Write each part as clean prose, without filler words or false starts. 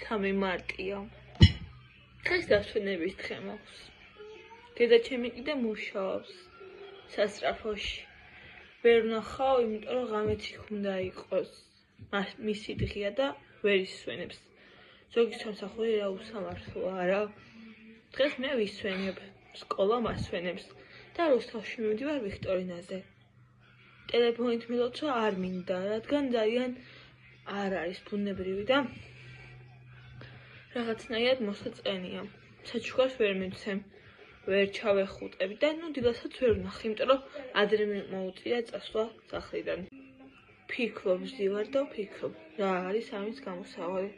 3 მარტია. დღეს დასვენების დღე მაქვს. დედაჩემი კიდე მუშაობს სასწრაფოში. ვერ ვნახავ, იმიტომ რომ ღამეც იქ უნდა იყოს. მისი დღეა და ვერ ისვენებს. ზოგი სამსახური რა უსამართლოა, არა? დღეს მე ვისვენებ, სკოლა მასვენებს და რუსთავში მივდივარ ვიქტორინაზე. ტელეფონით მილოცვა არ მინდა, რადგან ძალიან არ არის ბუნებრივი და რაღაცნაირად მოსაწყენია. საჩუქარს ვერ მივცემ, ვერ ჩავეხუტები და დილასაც ვერ ვნახე, იმიტომ რომ ადრე მოუწია წასვლა სახლიდან. ფიქრობ ვზივარ და ვფიქრობ, რა არის ამის გამოსავალი.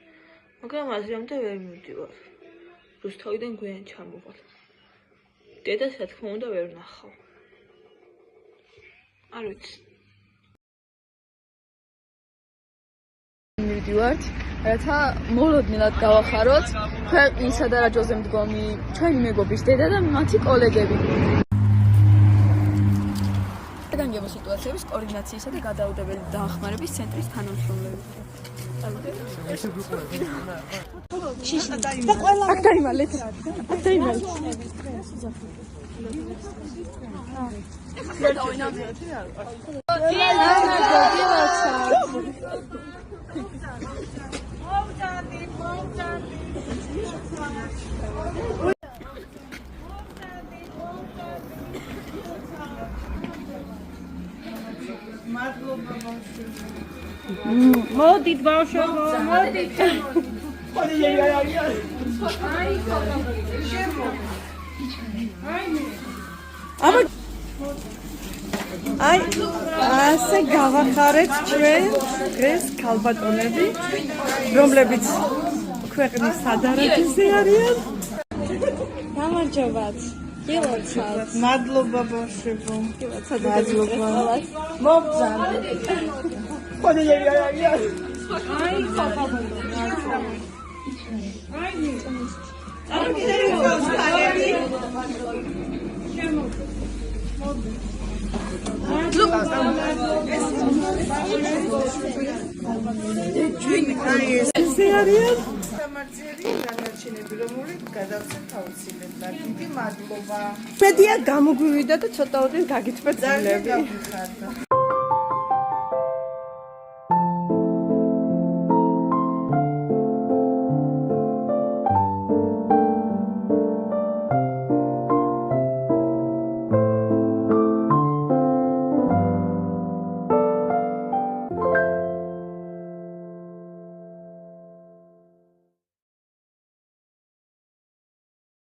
მაგრამ აზრამდე ვერ მივდივარ. რუსთავიდან გვიან ჩამოვალ. დედას რა თქმა უნდა ვერ ვნახავ. არ ვიცი. მივდივართ, რათა მოლოდნელად გავახაროთ ქვეყნის სადარაჯოზე მდგომი ჩვენი მეგობის დედა და მათი კოლეგები. გადანგებო სიტუაციების კოორდინაციისა და გადაუდებელი დაახმარების ცენტრის თანამშრომლები. აქ დაიმალეთ. მოდით ბავშვებო, მოდით. აი, ასე გავახარეთ ჩვენ დღეს ქალბატონები, რომლებიც ქვეყნის სადარაჯოზე არიან. გამარჯობათ. გილოცავთ. მადლობა ბავშვებო. მადლობა. მოგზაურობთ. მედია გამოგვივიდა და ცოტა ოდენ გაგიწვეთ ძილები.